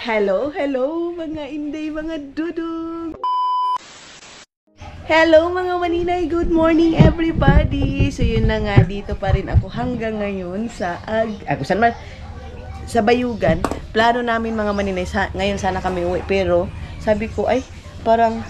Hello, hello mga inday, mga dudong. Hello mga maninay, good morning everybody. So yun na nga, dito pa rin ako hanggang ngayon sa sa Bayugan. Plano namin mga maninay, ngayon sana kami uwi. Pero sabi ko ay parang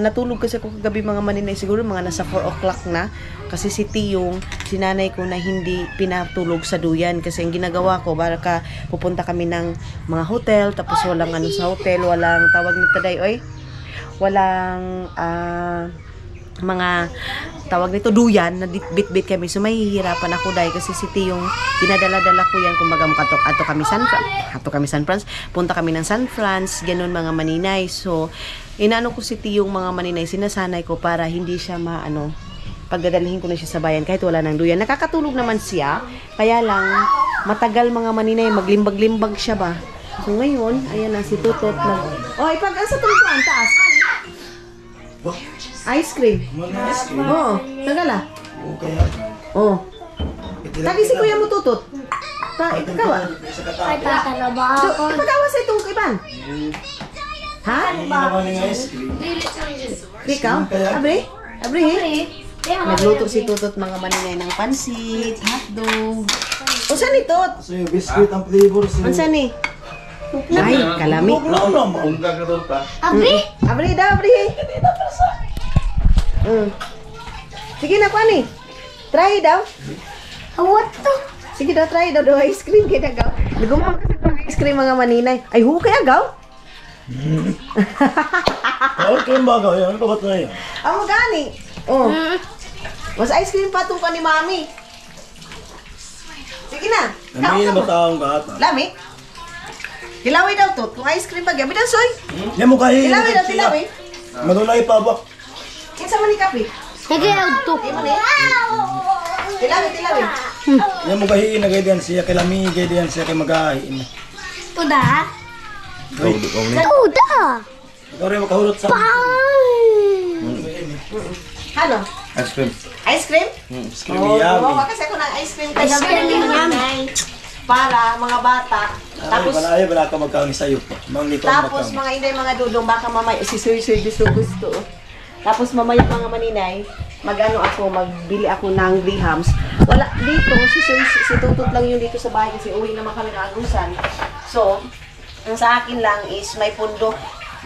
natulog kasi ako kagabi mga maninay, siguro mga nasa 4 o'clock na. Kasi si Tiyong, si nanay ko na hindi pinatulog sa duyan. Kasi ang ginagawa ko, baka pupunta kami ng mga hotel, tapos walang ano sa hotel, walang tawag nito day, oy. Walang mga tawag nito duyan, na bit-bit kami. So mahihirapan ako dahil kasi si Tiyong, dinadala-dala ko yan, kumbaga ato kami San Francisco, punta kami ng San Francisco, ganun mga maninay. So inaano ko si Tiyong mga maninay, sinasanay ko para hindi siya pagdadalhin ko na siya sa bayan kahit wala nang duyan. Nakakatulog naman siya, kaya lang matagal mga maninay, maglimbag-limbag siya ba. So ngayon, ayan na si Tutot na. Oh, ipag-asa tuluan, taas. Ice cream. Oo, tagala. Oh. Tagi si kuya mo Tutot. Ikakawa. Ay, tatalaba ako. Ikakawa sa itong iban. Ha? Ikaw? Abri? Nagluto si Tutot mga maninay ng pansit, hotdog. O saan ni Tot? So yung biscuit ang flavor sa... Saan ni? Ay, kalami. Abri daw. Sige na, Kwani. Try daw. What to? Sige daw, try daw. Ice cream kaya gaw. Nagumang kasi ng ice cream mga maninay. Ay, kaya gaw? Okay, bago yan. Ano ba ito na yun? Ang magani. Oh. Mas ice cream pa itong ni Mami. Sige na. Nami na mataong kahata. Lami. Kilawi daw to. Kung ice cream pa, gabi daw, soy. Yan mo kahi. Kilawi daw, tilawi. Madulay pa ba? Kinsa man ni kape? Nag-iawd to. Tilawi. Yan mo kahi. Nagaydiyan siya kay Lami. Nagaydiyan siya kay Magahin. Tuda? Tuda! Ikaw rin makahulot sa... Ano? Ice cream. Ice cream? Ice cream yummy. Kasi ako ng ice cream kasi para mga bata. Tapos Wala ka magkaon sa'yo. tapos mga inday, mga dudong, baka mamaya si Sir gusto. Tapos mamaya mga maninay, magbili ako ng grahams. Wala dito si Tutot lang yung dito sa bahay kasi uwi naman kami ng Agusan. So, ang sa akin lang is may pundo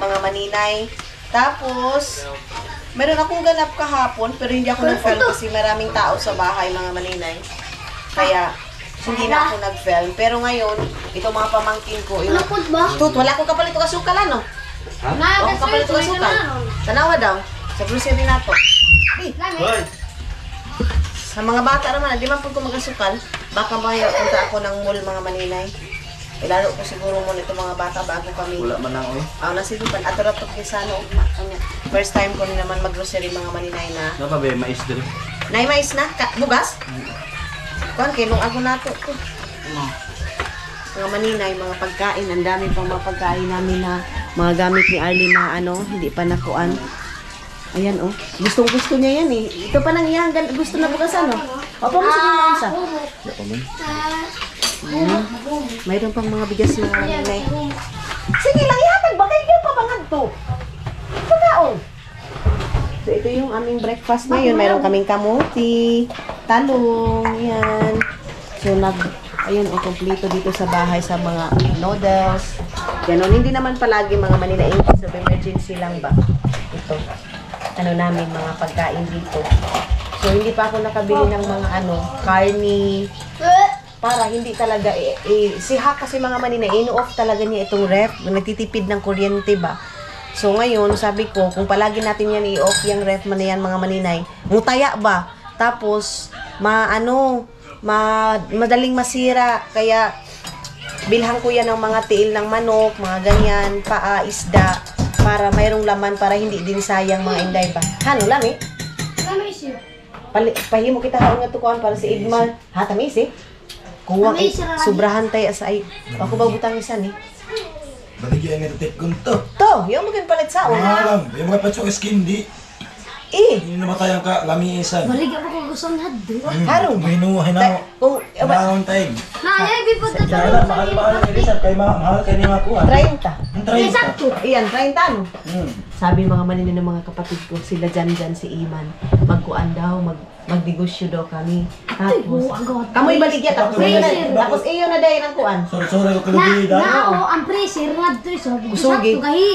mga maninay. Tapos meron akong ganap kahapon pero hindi ako nag-film kasi maraming tao sa bahay mga maninay. Kaya hindi na ako nag-film. Pero ngayon, itong mga pamangkin ko, Napod ba? Tut, wala akong kapalit o kasukal ano? Wala akong kapalit o kasukal. Tanawa daw, sa grocery na to. Sa mga bata naman, di man po ko magkasukal, baka punta ako ng mall mga maninay. Lalo ko siguro muna itong mga bata bago kami. Wala man lang Nasilupan. Ato-rato kisano. First time ko naman mag-grocery mga maninay na. Napa ba mais dito? Nay mais na? Bugas? Kuhan, kinong ako na ito. Mga maninay, mga pagkain. Ang dami pang mga pagkain namin na mga gamit ni Arlie na hindi pa nakuan. Ayan Gustong-gusto niya yan Ito pa nang iyan. Gusto na bukasan Opo mo sa mga unsa. Mayroon pang mga bigas na maninay. Sige lang, ihatag ba? Kaya pa bangad to. Pagkaon. So, ito yung aming breakfast ngayon. Mayroon kaming kamuti, talong, yan. So, ayun, kompleto dito sa bahay sa mga noodles. Ganon. Hindi naman palagi mga maninay. In case of emergency lang ba? Ito. Namin, mga pagkain dito. So, hindi pa ako nakabili ng mga karni. Para hindi talaga, si Hak kasi mga maninay, ino-off talaga niya itong ref, nagtitipid ng kuryente ba. So ngayon, sabi ko, kung palagi natin yan i-off yung ref man yan mga maninay, mutaya ba? Tapos, madaling masira, kaya bilhan ko yan ng mga tiil ng manok, mga ganyan, paa, isda, para mayroong laman, para hindi din sayang mga inday ba. Lami? Lami siya. Pahimo kita haon nga tukuan para si Igmal. Tamis Kuha sobrahan tayo sa ay. Ako ba butang isa ni? Baligyan nito tip ko to. To, yung maging palit sa una. Yung mga patsok skin di. Hindi namatay ang kalamiisan. Balik ako kung gusto ng haddo. Harong. Hinuha, hinaw. Kung, Hinaon tayo. Naya, bipod ka Kaya mahal ni Rizal, kay mahal kay ni Makuha. 30. Ang 30. Sakto. Iyan, 30 ano? Hmm. Sabi mga manini ng mga kapatid ko, sila dyan si Iman. Magkuan daw, magnegosyo daw kami. Tapos, kamoy baligya, tapos iyo na dahil ang kuan. Sorry ko kalubi dahil. Nao, ang pressure nga dito. Usugi. Sakto kahi.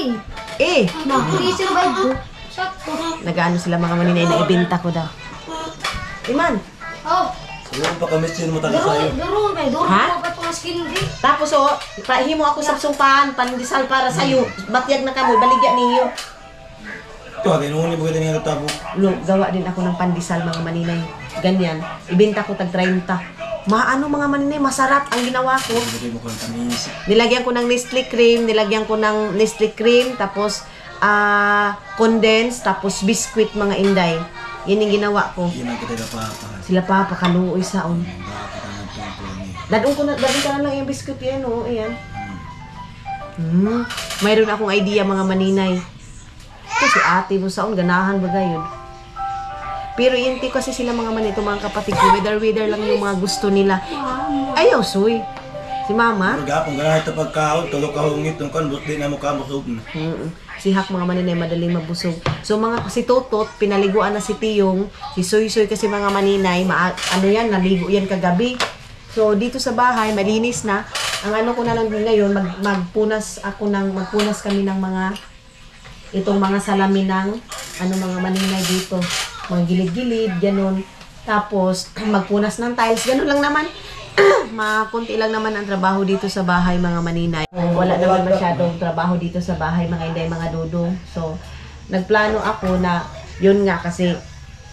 Eh, Na, pressure ba ito? Sakto. nag-ano sila mga maninay na ibenta ko daw. Iman, Oh, Siguro pa kamistin mo taga sa'yo. duro ba? Duro Ha? mo pa itong skin di. tapos pahimo ako sa sumpan, pandesal para sa'yo. Batyag na kamoy, baligya ninyo. Ito, kinuhuni mo kita niya tabo. Gawa din ako ng pandesal mga maninay. Ganyan, ibenta ko tag 30. Maano mga maninay, masarap ang ginawa ko. Bigay mo ko ng tamis. Nilagyan ko ng Nestle cream, tapos condensed, tapos biscuit mga inday. Yun yung ginawa ko. Yan ang kita na papa. Sila pa, pakaluoy saon. Bakit ang nagpapalami? Dadun ka na lang yung biscuit yan, oh, ayan. Mayroon akong idea mga maninay. Kasi ate mo saon, ganahan ba gayon? Pero hindi kasi sila mga manito, mga kapatid ko, wither lang yung mga gusto nila. Ayaw, suy. Si mama, Pero gapong ganahan ito pagkaon, tulog ka hungit, nung kan, di na mo kamusog na. si Hak mga maninay, madaling mabusog. So si Totot, pinaliguan na si Tiyong, si Soy kasi mga maninay, ano yan, naligo yan kagabi. So dito sa bahay, malinis na. Ang ano ko na lang din ngayon, magpunas kami ng mga, itong mga salamin ng, mga maninay dito. Mga gilid-gilid, ganun. Tapos, magpunas ng tiles, ganun lang naman. Makunti lang naman ang trabaho dito sa bahay mga maninay. Wala naman masyadong trabaho dito sa bahay mga inday, mga dudong. So, nagplano ako na yun nga kasi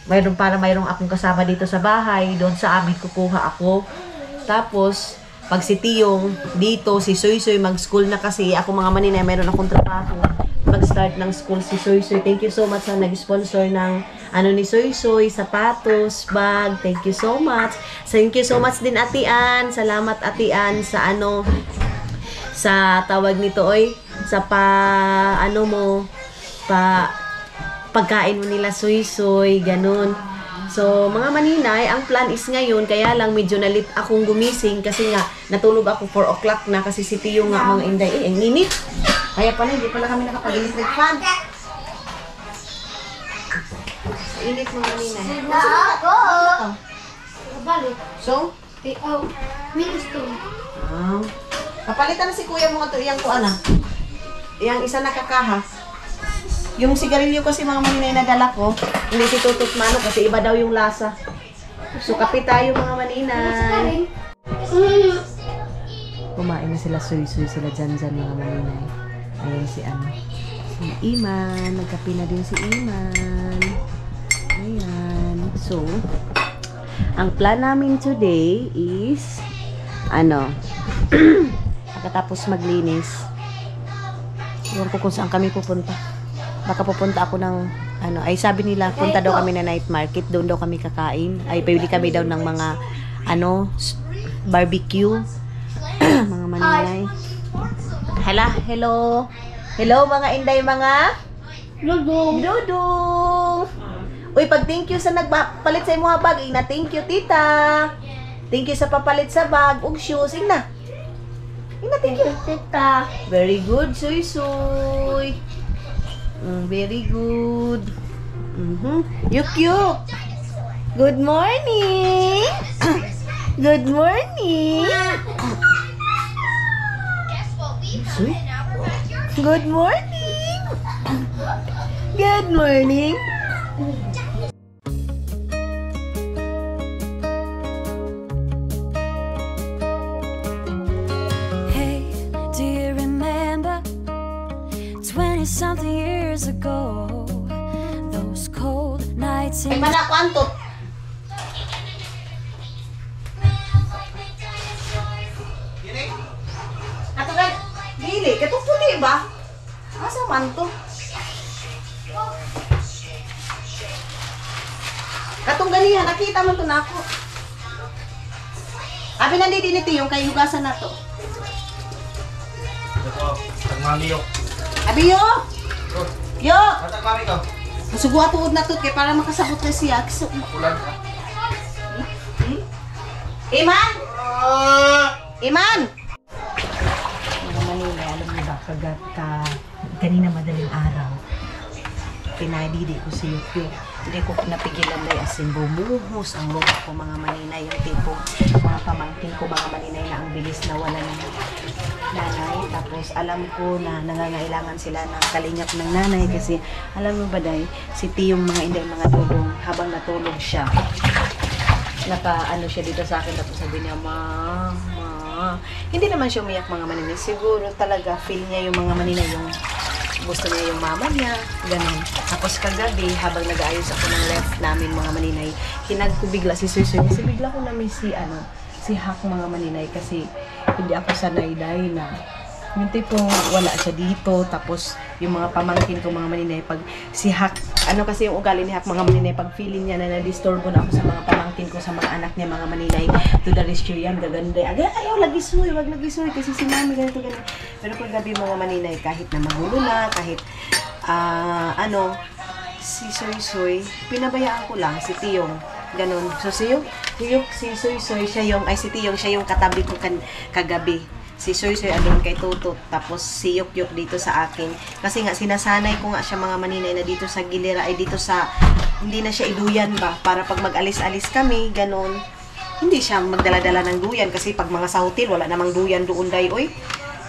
mayroong akong kasama dito sa bahay, doon sa amin kukuha ako. Tapos, pag si Tiyong dito, si Soy mag-school na kasi ako mga maninay, mayroon akong trabaho. Mag-start ng school si Soy. Thank you so much sa nag-sponsor ng ni Soy, sapatos, bag. Thank you so much. Thank you so much din Ate Ann. Salamat Ate Ann sa sa tawag nito sa pagkain mo nila Soy, ganun. So, mga maninay, ang plan is ngayon, kaya lang medyo nalit akong gumising kasi nga, natulog ako 4 o'clock na kasi si Tiyo nga mga inday. Ang init. Kaya pala, hindi pala kami nakapag-electric fan. Init mga maninay. Ako. Balik. So, Winston. kapalitan na si kuya mo ito, iyang kuana. Iyang isa na kakaha. Yung sigarilyo kasi mga maninay na dala ko, hindi si Tutut Mano kasi iba daw yung lasa. So, kape tayo mga maninay. Kumain na sila, suy sila dyan mga maninay. Ayan si Iman. Nagkape na din si Iman. Ayan. So, ang plan namin today is, pagkatapos maglinis, iwan ko kung saan kami pupunta. Baka pupunta ako ng, sabi nila, punta daw kami na night market, doon daw kami kakain. Ay, pabili kami daw ng mga, barbecue. Mga maninay. Hello. Hello, mga inday, mga Dudong. Uy, pag thank you sa nagpapalit sa imo bag, thank you, tita. Thank you sa papalit sa bag, ug shoes, thank you, tita. Very good, Soy. Very good. Yuk. Good morning. Good morning. Good morning. Good morning. Hey, do you remember 20-something years ago? Those cold nights in Mana ko antot. Ato gan dili katong puti ba? Asa man to? Katong ganihan nakita man to nako. Abi nandito nito yung kay hugasan na to. Tagmami yo. Abi yo. Yo. Tagmami ko. Sugo tuod na to kay para makasabot na siya. Iman! Iman! Mga Manila, alam mo ba, kanina madaling araw, pinadidi ko si Yukyo. Hindi ko napigilan dahil asin bumuhos ang luha ko mga Maninay. Yung tipo, mga pamangkin ko mga Maninay na ang bilis na wala ng nanay. Tapos alam ko na nangangailangan sila ng kalingap ng nanay kasi alam mo ba dahil si Tiyong mga inday mga dudong habang natulog siya. Naka-ano siya dito sa akin tapos sabi niya, Ma. Hindi naman siya umiyak mga Maninay. Siguro talaga feel niya yung mga Maninay yung gusto niya yung mama niya, ganun. Tapos kagabi, habang nag-aayos ako ng left namin mga Maninay, hinag ko bigla si Suy. Kasi bigla ko namin si Hak mga Maninay kasi hindi ako sanay dahil na yung tipong wala siya dito. Tapos yung mga pamangkin ko mga Maninay, pag si Hak, ano kasi yung ugali ni Hak mga Maninay, pag feeling niya na na-disturb na ako sa mga pamangkin ko, sa mga anak niya mga Maninay, to the rescue yan, gaganda. Ayaw, lagi suy, wag lagi suy, kasi si mami ganito. Pero pag gabi mga Maninay, kahit na magulo na, kahit si Soy, pinabayaan ko lang si Tiyong. Ganon. So si Soy, si Tiyong, siya yung katabi ko kagabi. Si Soy andun kay Tutut, tapos si Yukyuk dito sa akin. Kasi nga sinasanay ko nga siya mga Maninay na dito sa gilira ay dito sa hindi na siya iduyan ba para pag mag-alis-alis kami, ganon. Hindi siya magdala-dala ng duyan kasi pag mga sa hotel wala namang duyan doon day oy.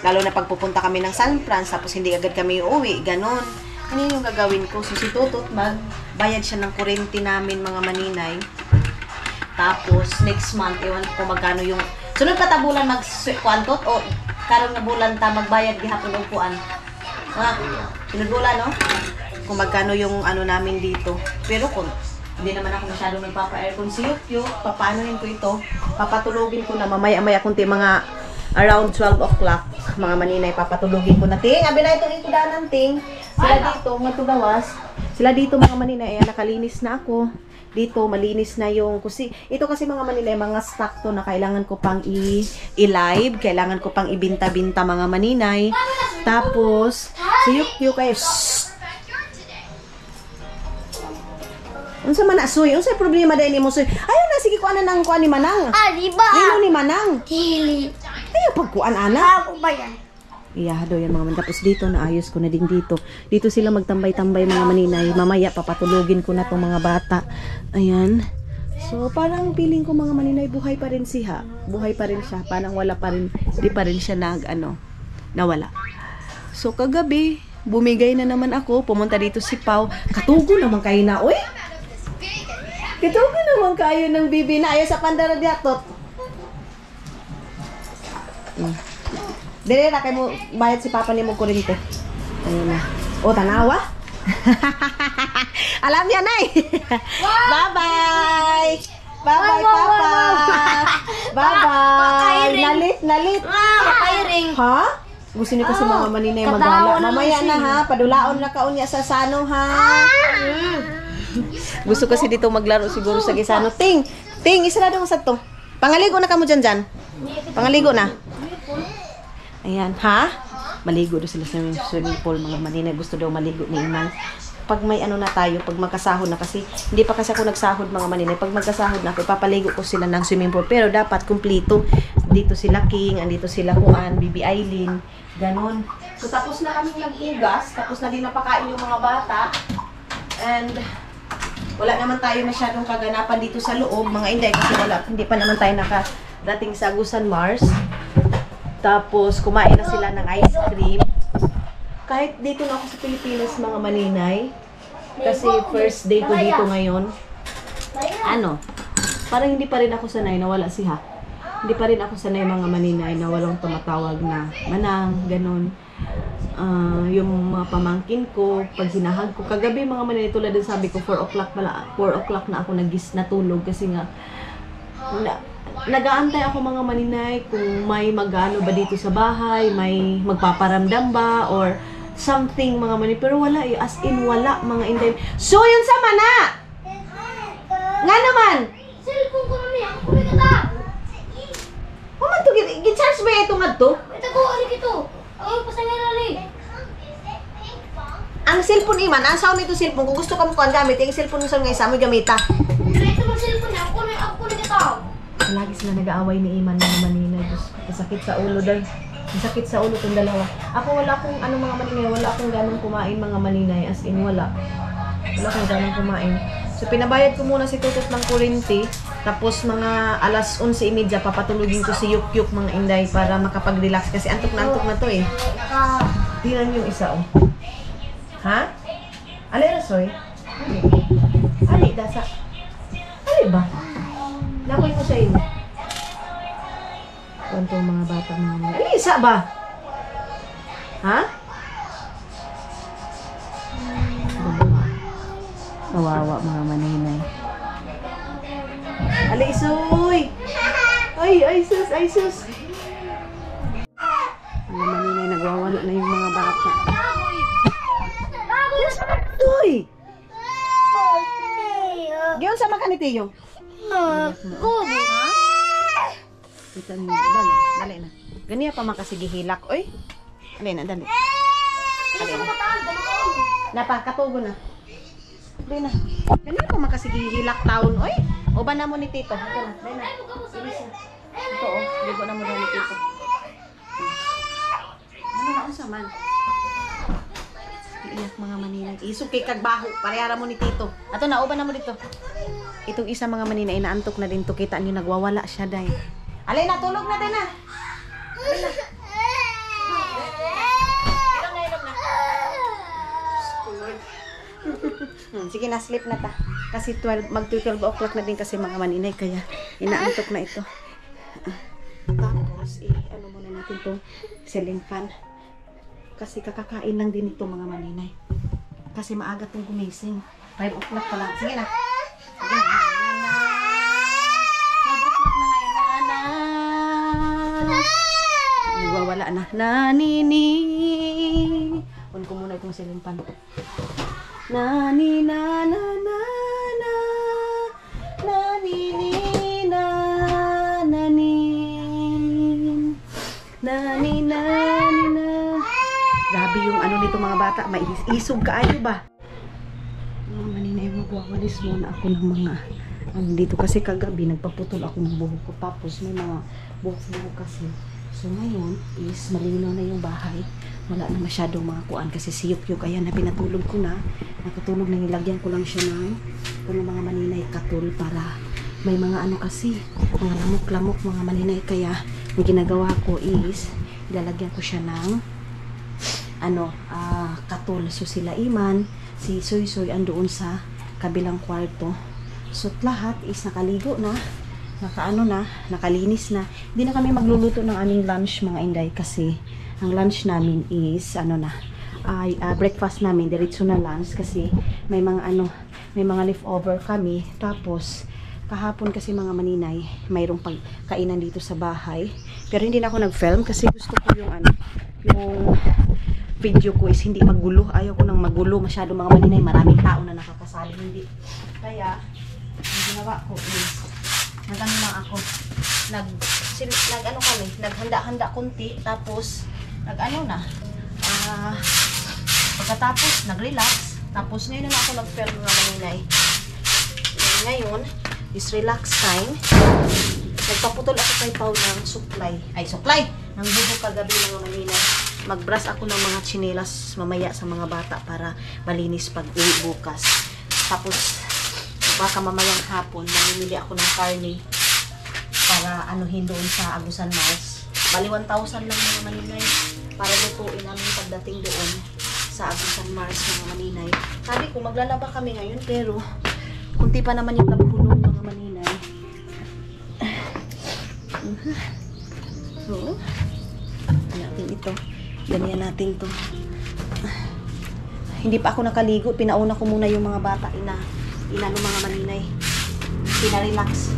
Lalo na pag pupunta kami ng San Fran tapos hindi agad kami uuwi, ganon. Ano yung gagawin ko? So si Tutut magbayad siya ng kuryente namin mga Maninay. Tapos next month ewan ko magkano yung sunod ka tabulan mag-kwantot o karong na bulan ta magbayad gihapon og kuan. Sunod bulan no? Kung magkano yung ano namin dito. Pero kung hindi naman ako masyadong nagpapa-aircon si Yukyo, papaanohin ko ito, papatulogin ko na mamaya-maya kunti mga around 12 o'clock mga Maninay, papatulogin ko na ting. Abi na itong ikudanan ting. Sila dito, matugawas. Sila dito mga Maninay, ay nakalinis na ako. Dito, malinis na yung kusi. Ito kasi mga Maninay, mga stock to na kailangan ko pang i-live. Kailangan ko pang ibinta-binta mga Maninay. Tapos, si Yukyo kayo, unsa man na, Soy? Unsa problema dahil ni mo, Soy? Ayaw na, sige kuan na ng kuan ni Manang. Diba? Lino ni Manang. Hili. Ayaw pagkuan, ana. Ako ba yan? Iyahado yan mga Maninay. Tapos dito, naayos ko na din dito. Dito sila magtambay-tambay mga Maninay. Mamaya, papatulogin ko na tong mga bata. Ayan. So, parang feeling ko mga Maninay, buhay pa rin siya. Buhay pa rin siya. Parang wala pa rin, di pa rin siya nawala. So, kagabi, bumigay na naman ako. Pumunta dito si Pau. Katugo naman kayo na, oy! Katugo naman kayo ng bibi na. Ayaw sa pandara diatot. Dili na kayo mo bayad si Papa ni mo kuryente. Ayun na. O, tanawa? Alam yan, ay. Bye-bye! Bye-bye, Papa! Bye-bye! Nalit! Papiring. Ha? Gusto niyo kasi mga Maninay magala. Mamaya na ha, padulaon na kaunya sa Sano ha. Gusto kasi dito maglaro siguro sa Gisano. Ting, isarado mo sa to. Pangaligo na ka mo dyan. Pangaligo na. Ayan, ha? Maligo daw sila sa swimming pool, mga Maninay. Gusto daw maligo ni Iman. Pag may ano na tayo, pag magkasahod na kasi, hindi pa kasi ako nagsahod mga Maninay. Pag magkasahod na ako, ipapaligo ko sila ng swimming pool. Pero dapat kumplito. Dito sila King, andito sila Juan, Bibi Aileen, ganon. So tapos na kami nag-ugas, tapos na din napakain yung mga bata. And wala naman tayo masyadong kaganapan dito sa loob, mga Inday, kasi hindi pa naman tayo nakadating sa Agusan Mars. Tapos, kumain na sila ng ice cream. Kahit dito na ako sa Pilipinas, mga Maninay. Kasi first day ko dito ngayon. Parang hindi pa rin ako sanay na wala si Hak. Hindi pa rin ako sanay mga Maninay na walang tumatawag na Manang, ganon. Yung mga pamangkin ko, pag hinahag ko. Kagabi mga Maninay, tulad din sabi ko, 4 o'clock na ako natulog kasi nga, nag-aantay ako mga Maninay kung may magano ba dito sa bahay, may magpaparamdam ba or something mga Maninay, pero wala eh, as in wala mga Inday. So yun sa mana nga naman Cellphone ko naman yan. Kung ito to gicharge ba ito nga to? ito ko, ano ito? Ang pasangin lali. ang cellphone iman, ang sound ito cellphone, kung gusto ka mo kuan gamit, yung cellphone mo sa nga isa mo gamita. Ito mo cellphone niya. Ako nagkataw. Lagi sila nag-aaway ni Iman mga manina. Diyos, masakit sa ulo dahil. Masakit sa ulo kong dalawa. Ako wala akong mga maninay, wala akong ganong kumain mga maninay. As in, wala. Wala akong ganong kumain. So, pinabayad ko muna si Tutot ng kurinti. Tapos, mga alas 11:30, papatulugin ko si Yukyuk mga inday para makapag-relax. Kasi antok na to eh. Tingnan yung isa, oh. Ha? Ali, Rasoy? Ali, dasa. Ali ba? Nakoy ko sa iyo. Kuwanto mga batang mga... Ali, isa ba? Ha? Kawawa mga maninay. Ali, isuy! Ay, sus, ay, sus! Mga maninay, nagwawala na yung mga bata. Uy! Giyon sa makanitiyo. Kubo. Kita niyo, dali na. Ganiya pa makasigihilak, oy. Dali na. Napakatugo na. Dali na. Ganiya pa makasigihilak taon, oy. Uban na mo ni Tito. Ito na, dali na. Ito, oh. Ligo na mo daw ni Tito. Ano na unsa man? Iiyak mga maninay. Isog kay kagbaho. Parehara mo ni Tito. Ato na, uban na mo dito. Itong isa mga maninay, inaantok na din to. Kita niyo, nagwawala siya dahil. Alay na, tulog na din na. Alay na. Ilog na. Sige na, sleep na ta. Kasi mag-12 o'clock na din kasi mga maninay. Kaya inaantok na ito. Tapos, ano muna natin itong ceiling fan. Kasi kakakain lang din ito mga maninay. Kasi maaga itong gumising. 5 o'clock pa lang. Sige na. Sige na. Nagwawala na. Nanini. On ko muna itong ceiling fan. Nani na na na na. Nanini na nanin. Nani nani na. Grabe yung ano nito mga bata. Maisog kaayo ba? Maninay, magwawalis muna ako ng mga dito kasi kagabi nagpaputol ako ng buhok ko. Tapos may mga buhok-buhok kasi. So ngayon is malinaw na yung bahay. Wala na masyadong mga kuan kasi si Yukyuk ayan na pinatulog ko na. Nakatulog na, nilagyan ko lang siya ng mga maninay katul para may mga ano kasi mga lamok-lamok mga maninay. Kaya yung ginagawa ko is ilalagyan ko siya ng katul. So sila Iman, si Soy andoon sa kabilang kwarto. So lahat is nakaligo na, nakalinis na. Hindi na kami magluluto ng aming lunch mga inday kasi ang lunch namin is breakfast namin, diretso na lunch kasi may mga leftover kami. Tapos kahapon kasi mga maninay, mayroong pagkainan dito sa bahay. Pero hindi na ako nag-film kasi gusto ko yung yung video ko is hindi magulo. Ayaw ko nang magulo masyado mga maninay. Maraming tao na nakakasali. Hindi. Kaya, ang ginawa ko is, naghanda-handa kunti. Tapos, pagkatapos, nag-relax. Tapos, ngayon na ako nag-film mga maninay. Ngayon, is relax time. Nagpaputol ako kay Pao ng supply. Ng bubo kagabi mga maninay. Mag-brush ako ng mga tsinelas mamaya sa mga bata para malinis pag-uwi bukas. Tapos, baka mamayang hapon, mamimili ako ng karne para anuhin doon sa Agusan Mars. Bali 1,000 lang mga maninay para lutuin namin pagdating doon sa Agusan Mars mga maninay. Sabi ko, maglalaba kami ngayon pero kunti pa naman yung labuhulong mga maninay. So, natin ito. Ganyan natin to. Hindi pa ako nakaligo. Pinauna ko muna yung mga bata. Inano mga maninay. Pinarelax.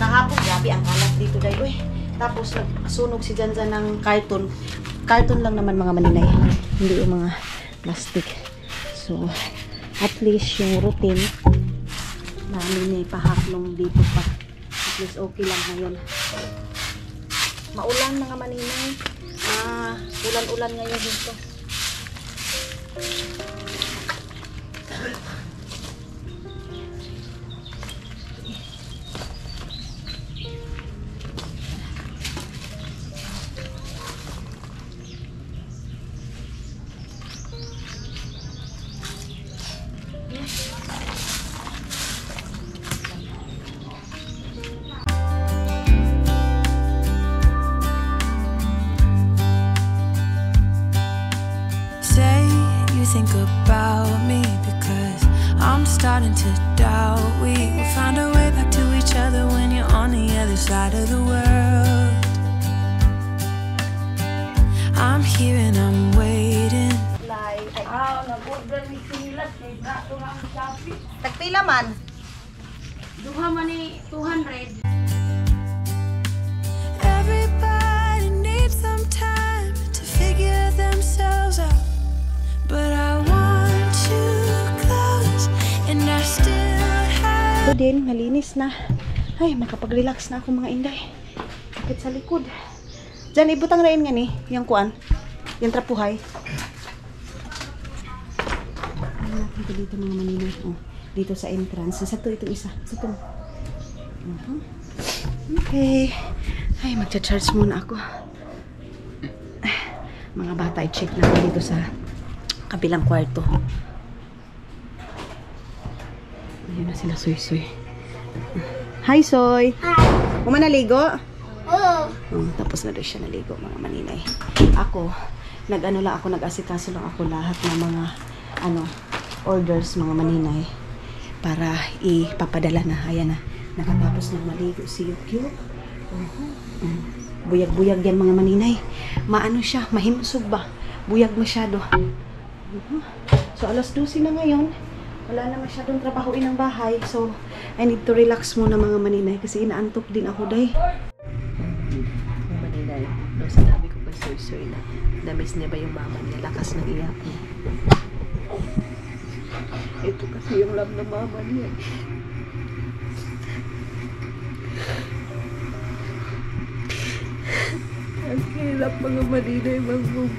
Nakapon, grabe ang kalat dito dahil. Tapos nagsunog si Janjan ng carton. Carton lang naman mga maninay. Hindi yung mga plastic. So, at least yung routine namin pahaklong dito pa. At least okay lang ngayon. Maulan mga maninay. Ulan-ulan ngayon dito. think about me, because I'm starting to doubt we will find a way back to each other when you're on the other side of the world. I'm here and I'm waiting. Tagpila man. Duha man ni 200. Everybody needs some time to figure themselves out, but I want you close and I still have. Ito din, malinis na. Ay, makapag-relax na ako mga inday. Kapit sa likod. Diyan, ibutang rain nga ni. Yung kuan. Yung trapuhay. Ano natin ito dito mga maninay. Oh, dito sa entrance. Sa ito, itong isa. Sa ito. Okay. Ay, magcha-charge muna ako. Mga bata, i-check natin dito sa kabilang kwarto. Ayun na sila, Soy-Soy. Hi, Soy! Hi! Uma naligo? Oo. Tapos na doon siya naligo, mga maninay. Ako, nag-asikaso lang ako lahat ng mga orders, mga maninay, para ipapadala na. Ayan na, nakatapos na maligo si Yukyo. Buyag-buyag yan mga maninay. Maano siya, mahimsog ba? Buyag masyado. So alas 12 na ngayon. Wala na masyadong trabahoin ng bahay. So I need to relax muna mga maninay kasi inaantok din ako day. Mga maninay, no, sinabi ko kay Soy-Soy na na-miss niya ba yung mama niya? Lakas ng iyak niya. Ito kasi yung love ng mama niya. Ang hirap mga maninay mag-move.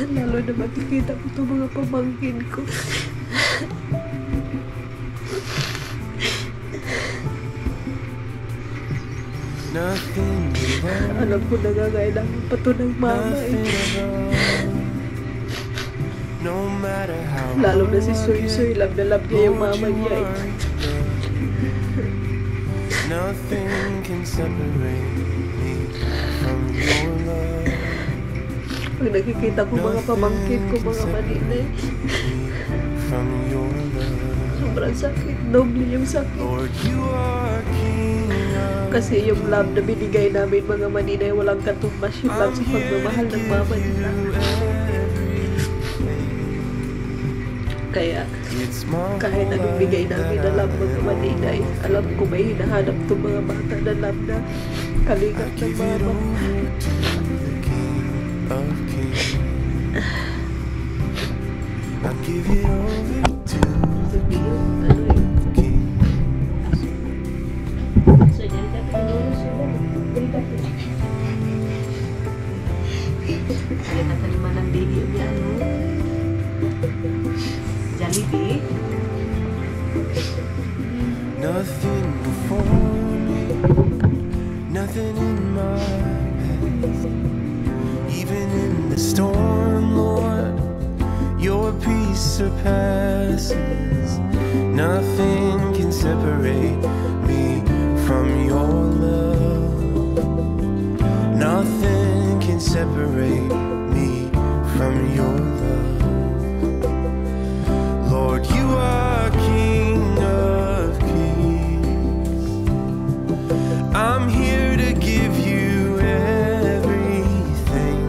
Lalo na makikita ko itong mga pamangkin ko. Alam ko nangangailangan pa ito ng mama Lalo na si Soy-Soy, love na love niya yung mama niya Nothing can separate me from your love. Pag nakikita ko mga pamangkin ko, mga maninay, From your love. sobrang sakit, doble yung sakit. Lord, you are King of Kasi yung love na binigay namin mga maninay, walang katumbas yung love sa pagmamahal ng mama nila. Kaya, It's my kahit anong bigay namin na love mga maninay, alam ko may hinahanap itong mga bata na love na kalingap ng mama. of Kings. I give it over to Sabi yun, ano yun? Kings. So, yan ka pinulong siya ba? Kaya nataliman ng baby yung ano? Jollibee? Nothing before me, nothing in my past. Even in the storm, Lord, your peace surpasses. Nothing can separate me from your love. Nothing can separate me from your love. Lord, you are King of Kings. I'm here to give you everything.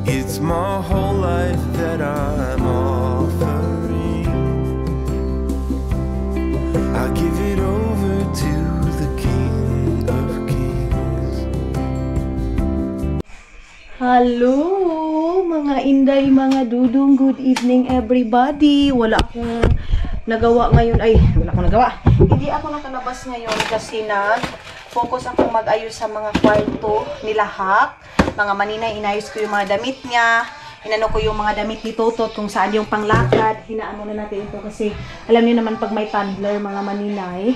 It's my whole life that I'm offering. I give it over to the King of Kings. Hello, mga inday, mga dudong. Good evening, everybody. Wala akong nagawa ngayon. Hindi ako nakalabas ngayon kasi focus akong mag-ayos sa mga kwarto nila Hak. Mga maninay, inayos ko yung mga damit niya. Inano ko yung mga damit ni Totot kung saan yung panglakad. Hinaano na natin ito kasi alam niyo naman pag may toddler, mga maninay,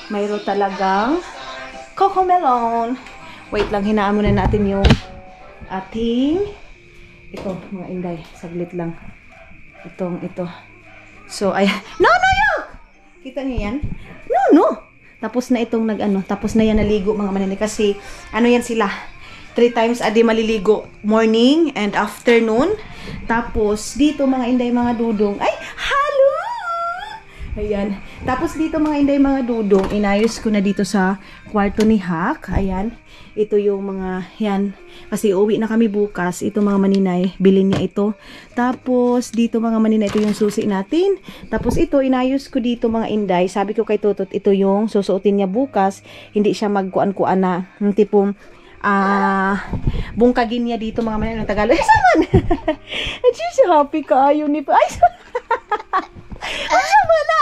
mayroon talagang cocomelon. Wait lang, hinaan muna natin yung ating ito, mga inday, saglit lang. Ito. So, ay, no, yuk! Kita niyo yan? No. Tapos na itong tapos na yan naligo mga maninay kasi, yan sila, 3 times a day maliligo, morning and afternoon. Tapos, dito mga inday, mga dudong. Ay, hello! Ayan. Tapos dito mga inday, mga dudong, inayos ko na dito sa kwarto ni Hak. Ayan. Ito yung mga, yan. Kasi uwi na kami bukas. Ito mga maninay, bilhin niya ito. Tapos dito mga maninay, ito yung susi natin. Tapos ito, inayos ko dito mga inday. Sabi ko kay Tutot, ito yung susuotin niya bukas. Hindi siya magkuan-kuan na. Yung tipong, bungkagin niya dito mga maninay ng Tagalog. Ay, saman! At siya happy ka, ayaw ni pa. Ay, ay, sama na!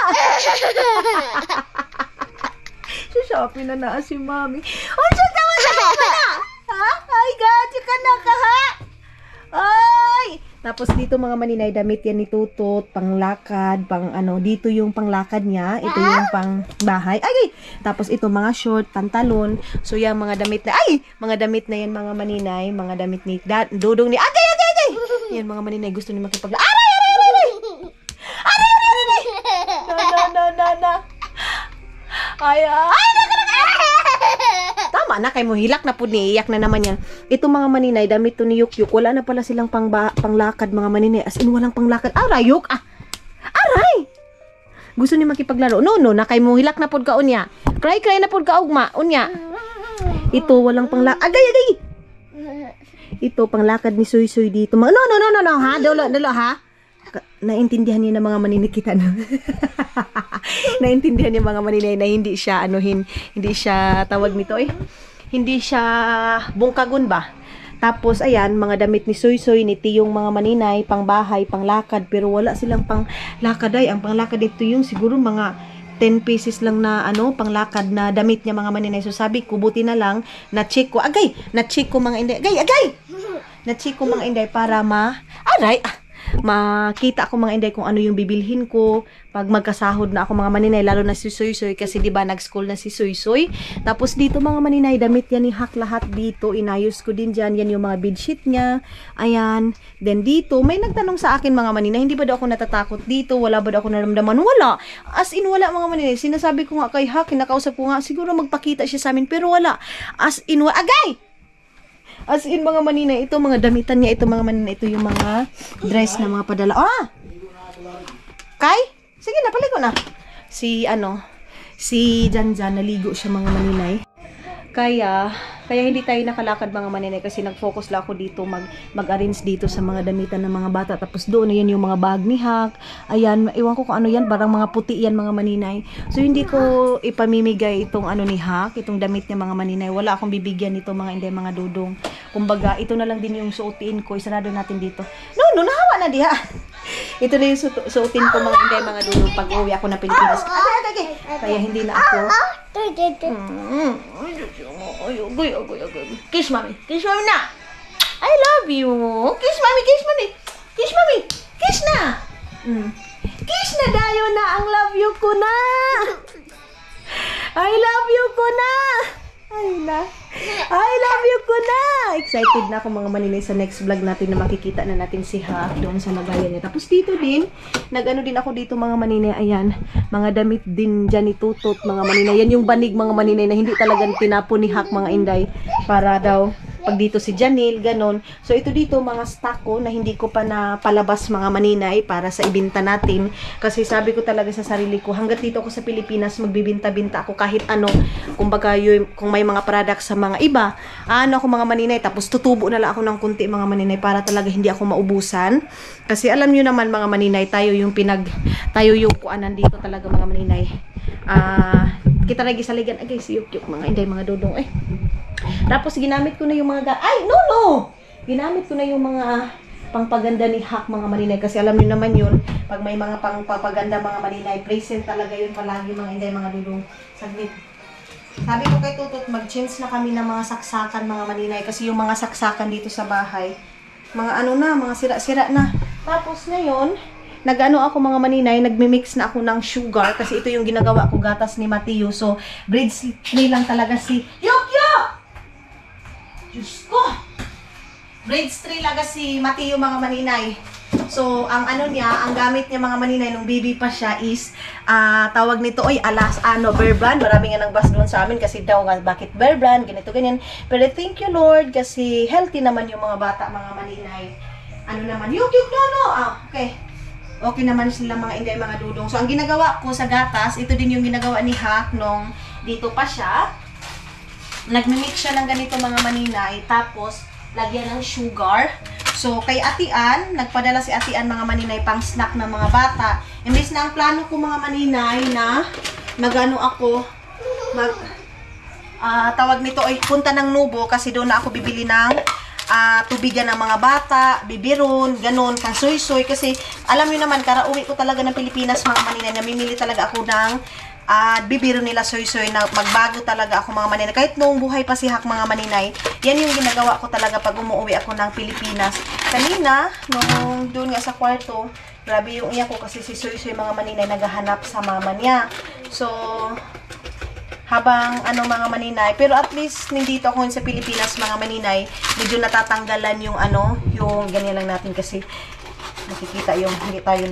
Sa Shopee na na si Mami. Ay, siya tawa na! Ha? Ay, God! Ka na ka, ha? Ay! Tapos dito mga maninay, damit yan ni Tutot, panglakad, pang ano, dito yung panglakad niya, ito yung pang bahay. Ay! Tapos ito mga short, pantalon. So yung mga damit na, ay! Mga damit na yan mga maninay, mga damit ni Dudong ni, agay! Yan mga maninay, gusto ni makipagla. Aray! Na. Ay, tama na, kay mo hilak na po ni, iyak na naman yan. Ito mga maninay, damit to ni Yukyuk. Wala na pala silang panglakad mga maninay. As in, walang panglakad. Aray, Yuk! Aray! Gusto ni makipaglaro. No, na kay mo hilak na po ka unya. Cry na po ka ugma, unya. Ito, walang panglakad. Agay! Ito, panglakad ni Suy dito. No, ha? Dolo, ha? Naintindihan niya ng mga maninay kita na. Naintindihan niya mga maninay na hindi siya hindi siya tawag nito hindi siya bungkagon ba. Tapos ayan, mga damit ni Soy ni Tiyong mga maninay, pang bahay, pang lakad, pero wala silang pang lakad ay. Ang panglakad dito yung siguro mga 10 pieces lang na panglakad na damit niya mga maninay. So sabi ko, buti na lang na check ko mga inday. Na check ko mga inday para makita ako mga inday kung ano yung bibilhin ko pag magkasahod na ako mga maninay, lalo na si Soy kasi di ba nag-school na si Soy. Tapos dito mga maninay, damit yan ni Hak lahat dito, inayos ko din dyan, yan yung mga bedsheet niya, ayan. Then dito, may nagtanong sa akin mga maninay, hindi ba daw ako natatakot dito, wala ba daw ako naramdaman? Wala, as in wala mga maninay. Sinasabi ko nga kay Hak, kinakausap ko nga, siguro magpakita siya sa amin, pero wala, as in agay! As in mga maninay, ito mga damitan niya, ito mga maninay, ito yung mga dress na mga padala. Kay? Sige na, paligo na. Si Janjan, naligo siya mga maninay. Kaya hindi tayo nakalakad mga maninay kasi nag-focus lang ako dito mag-arrange dito sa mga damitan ng mga bata. Tapos doon, yan yung mga bag ni Hak. Ayan, iwan ko kung ano yan, parang mga puti yan mga maninay. So hindi ko ipamimigay itong ni Hak, itong damit niya mga maninay. Wala akong bibigyan nito mga inday, mga dudong. Kumbaga, ito na lang din yung suotin ko. Isarado natin dito. No, nahawa na diha. Ito na yung suotin ko mga inday, mga dudong pag uwi ako ng Pilipinas. Okay. Kaya hindi na ako kiss mami na. I love you. Kiss mami. Kiss na. Kiss na dayo na. Ang love you ko na. I love you ko na. I love you ko na. Excited na ako mga maninay sa next vlog natin na makikita na natin si Hak doon sa lagayan niya. Tapos dito din, nag-ano din ako dito mga maninay. Ayan, mga damit din dyan ni Tutot mga maninay. Yan yung banig mga maninay na hindi talagang tinapon ni Hak mga inday. Para daw pag dito si Janil, ganon. So ito dito mga stock ko na hindi ko pa napalabas mga maninay para sa ibinta natin. Kasi sabi ko talaga sa sarili ko, hanggat dito ako sa Pilipinas, magbibinta-binta ako kahit ano. Kumbaga kung may mga products sa mga iba, ako mga maninay, tapos tutubo na lang ako ng kunti mga maninay para talaga hindi ako maubusan. Kasi alam nyo naman mga maninay, tayo yung kuanan dito talaga mga maninay. Kita lagi sa ligan, agay si Yukyuk mga inday, mga dudong Tapos ginamit ko na yung mga ginamit ko na yung mga pangpaganda ni Hak mga maninay kasi alam niyo naman yun, pag may mga pangpaganda mga maninay, present talaga yun palagi mga inday, mga dudong. Saglit. Sabi ko kay Tutot, mag-change na kami ng mga saksakan mga maninay kasi yung mga saksakan dito sa bahay, mga mga sira-sira na. Tapos ngayon, nag-ano ako mga maninay, nagmi-mix na ako ng sugar kasi ito yung ginagawa ko gatas ni Mateo. So, breeds lang talaga si Yukyuk! Diyos ko! Breeds 3 laga si Mateo mga maninay. So, ang gamit niya mga maninay nung baby pa siya is, tawag nito, Bear Brand. Marami nga nang bas doon sa amin kasi daw, bakit Bear Brand, ganito, ganyan. Pero thank you Lord kasi healthy naman yung mga bata mga maninay. ano naman, yuk no. Okay. Okay naman sila mga inday, mga dudong. So, ang ginagawa ko sa gatas, ito din yung ginagawa ni Hak nung dito pa siya. Nagmimix siya ng ganito mga maninay, tapos lagyan ng sugar. So, kay Atian, nagpadala si Atian mga maninay pang snack ng mga bata. Imbis na ang plano ko mga maninay na magano ako, tawag nito ay punta ng Nubo kasi doon na ako bibili ng tubigan ng mga bata, bibiron, ganun, kang soy-soy. Kasi alam nyo naman, karauwi ko talaga ng Pilipinas mga maninay, namimili talaga ako ng bibiro nila soy-soy na magbago talaga ako mga maninay. Kahit noong buhay pa si Hak mga maninay, yan yung ginagawa ko talaga pag umuwi ako ng Pilipinas. Kanina, nung doon nga sa kwarto, grabe yung iyak ko kasi si soy-soy mga maninay naghahanap sa mama niya. So, habang mga maninay, pero at least nandito ako sa Pilipinas mga maninay, medyo natatanggalan yung yung ganyan lang natin kasi nakikita yung hindi tayo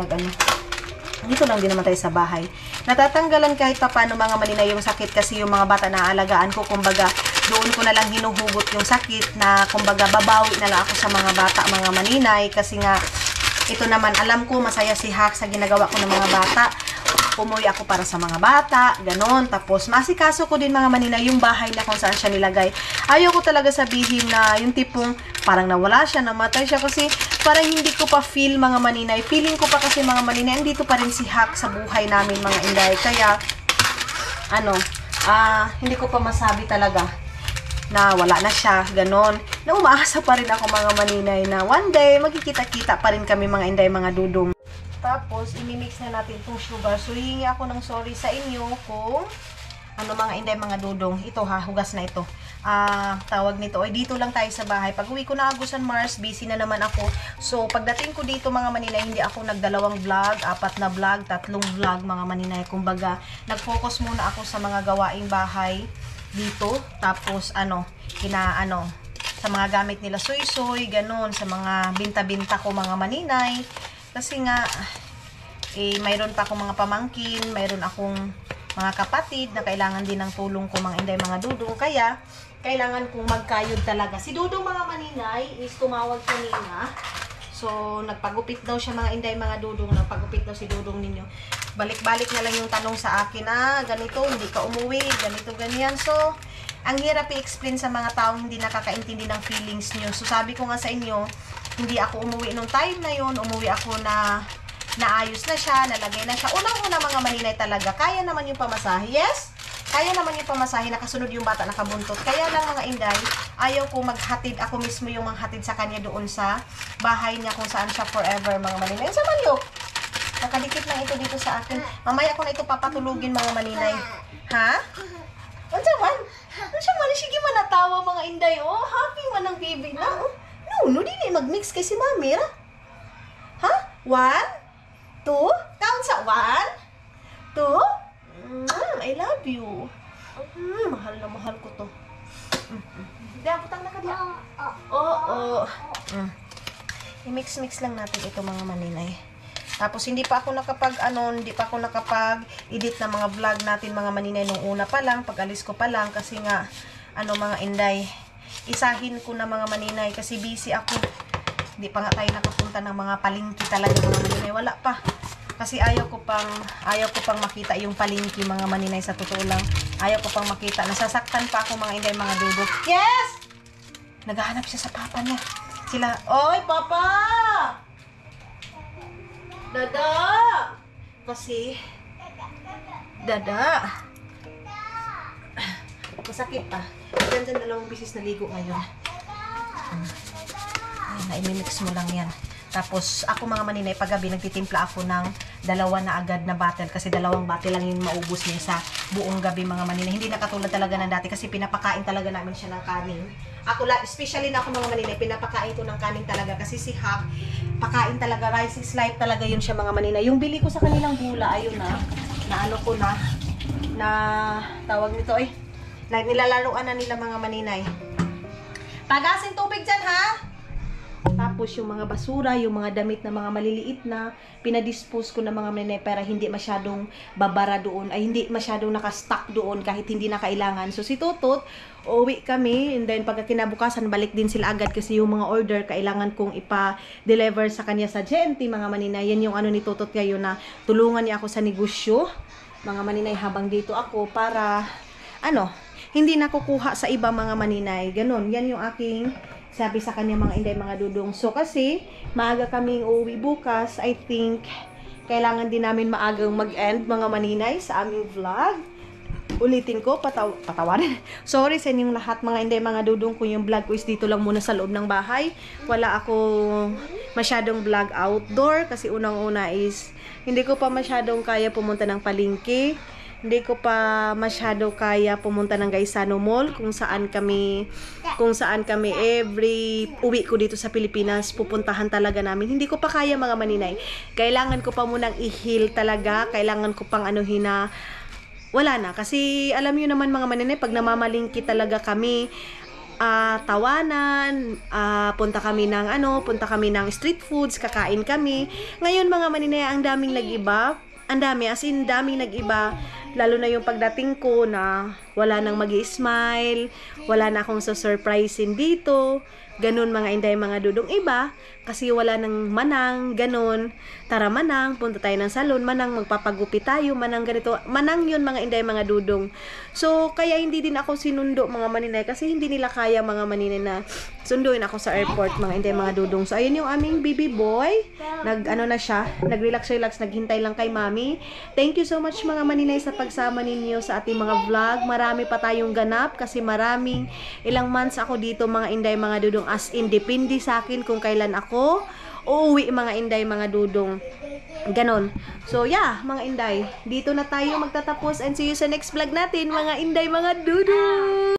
dito lang din naman tayo sa bahay. Natatanggalan kahit pa paano mga maninay yung sakit kasi yung mga bata na aalagaan ko, kumbaga doon ko na lang hinuhugot yung sakit na kumbaga babawi na lang ako sa mga bata mga maninay kasi nga ito naman alam ko masaya si Hak sa ginagawa ko ng mga bata. Umuwi ako para sa mga bata, ganon. Tapos, masikaso ko din mga maninay yung bahay na kung saan siya nilagay. Ayaw ko talaga sabihin na yung tipong parang nawala siya, namatay siya kasi parang hindi ko pa feel mga maninay. Feeling ko pa kasi mga maninay, andito pa rin si Hak sa buhay namin mga inday. Kaya, hindi ko pa masabi talaga na wala na siya, ganon. Na umaasa pa rin ako mga maninay na one day, magkikita-kita pa rin kami mga inday, mga dudong. Tapos, imimix na natin itong sugar. So, hihingi ako ng sorry sa inyo kung mga inday, mga dudong. Ito hugas na ito. Tawag nito, ay dito lang tayo sa bahay. Pag uwi ko na Agusan Mars, busy na naman ako. So, pagdating ko dito mga maninay, hindi ako nagdalawang vlog, 4 na vlog, 3 vlog mga maninay. Kumbaga, nag-focus muna ako sa mga gawaing bahay dito. Tapos, sa mga gamit nila soy-soy, ganun, sa mga binta-binta ko mga maninay. Kasi nga, mayroon pa akong mga pamangkin, mayroon akong mga kapatid na kailangan din ng tulong ko mga inday, mga dudong. Kaya, kailangan kong magkayod talaga. Si Dudong mga maninay is tumawag kanina. So, nagpagupit daw siya mga inday, mga dudong. Nagpagupit daw si Dudong ninyo. Balik-balik na lang yung tanong sa akin, ganito, hindi ka umuwi, ganito, ganyan. So, ang hirap i-explain sa mga taong hindi nakakaintindi ng feelings nyo. So, sabi ko nga sa inyo, hindi ako umuwi nung time na yun. Umuwi ako na naayos na siya, nalagay na siya. Unang-una mga maninay talaga, kaya naman yung pamasahe. Yes? Kaya naman yung pamasahe, nakasunod yung bata, nakabuntot. Kaya lang mga inday, ayaw ko maghatid, ako mismo yung maghatid sa kanya doon sa bahay niya kung saan siya forever mga maninay. Sa Malyo, nakadikit lang ito dito sa akin. Mamaya ko na ito papatulugin mga maninay. Ha? Ano man? Ano siya man? Sige man natawa mga inday. Oh, happy man ang baby na. No, di mag-mix kay si mami, ha? 1, 2, count sa 1, 2, I love you. Mahal na mahal ko to. Diyan, putang na ka diyan. Oo. I-mix-mix lang natin ito mga maninay. Tapos hindi pa ako nakapag-edit ng mga vlog natin mga maninay nung una pa lang, pag alis ko pa lang kasi nga mga inday, isahin ko na mga maninay kasi busy ako. Hindi pa nga tayo nakapunta ng mga palengke talaga mga maninay, wala pa. Kasi ayaw ko pang makita yung palengke mga maninay, sa totoo lang. Ayaw ko pang makita. Nasasaktan pa ako mga inday, mga dudo. Yes! Naghahanap siya sa papa niya. Sila, oy papa! Dada! Kasi, Dada! Masakit pa. Diyan dalawang bisis naligo ngayon. Na-imimix mo lang yan. Tapos, ako mga maninay, paggabi, nagtitimpla ako ng 2 na agad na bottle. Kasi 2 bottle lang yung maubos niya sa buong gabi mga maninay. Hindi na katulad talaga ng dati kasi pinapakain talaga namin siya ng kanin. Ako, especially na ako mga maninay, pinapakain ko ng kanin talaga. Kasi si Hak, pakain talaga, rice is life talaga yun siya mga maninay. Yung bili ko sa kanilang bula, ayun na tawag nito nilalaruan na nila mga maninay. Pagasin tubig dyan ha! Tapos Tapos yung mga basura, yung mga damit na mga maliliit na, pinadispose ko ng mga maninay para hindi masyadong babara doon, ay hindi masyadong nakastock doon kahit hindi na kailangan. So si Tutot, uuwi kami, and then pagka kinabukasan, balik din sila agad kasi yung mga order, kailangan kong ipa-deliver sa kanya sa GMT, mga maninay. Yan yung ano ni Tutot ngayon na tulungan niya ako sa negosyo, mga maninay, habang dito ako para, hindi nakukuha sa iba, mga maninay. Ganon, yan yung aking sabi sa kanya, mga inday, mga dudong. So kasi maaga kaming uuwi bukas, I think kailangan din namin maagang mag-end, mga maninay, sa aming vlog. Ulitin ko, patawarin. Sorry sa inyong lahat, mga inday, mga dudong, kung yung vlog ko is dito lang muna sa loob ng bahay. Wala ako masyadong vlog outdoor kasi unang-una is hindi ko pa masyadong kaya pumunta ng palengke. Hindi ko pa masyado kaya pumunta ng Gaisano Mall kung saan kami every uwi ko dito sa Pilipinas pupuntahan talaga namin. Hindi ko pa kaya, mga maninay. Kailangan ko pa munang i-heal talaga. Kailangan ko pang wala na. Kasi alam niyo naman, mga maninay, pag namamalingki talaga kami, tawanan, punta kami ng street foods, kakain kami. Ngayon, mga maninay, ang daming nag-iba. Ang dami, as in daming nag-iba, lalo na yung pagdating ko na wala nang magi-smile, wala na akong surprisein dito, ganun, mga inday, mga dudong. Iba, kasi wala nang manang, ganun, tara manang, punta tayo ng salon, manang magpapagupit tayo, manang ganito, manang yun, mga inday, mga dudong. So, kaya hindi din ako sinundo, mga maninay, kasi hindi nila kaya, mga maninay, na sunduin ako sa airport, mga inday, mga dudong. So, ayun yung aming baby boy, nag-relax, naghintay lang kay mami. Thank you so much, mga maninay, sa pagsama ninyo sa ating mga vlog. Marami pa tayong ganap, kasi ilang months ako dito, mga inday, mga dudong, as in, depende sa akin kung kailan ako uuwi, mga inday, mga dudong. Ganon. So, yeah, mga inday, dito na tayo magtatapos, and see you sa next vlog natin, mga inday, mga dudong.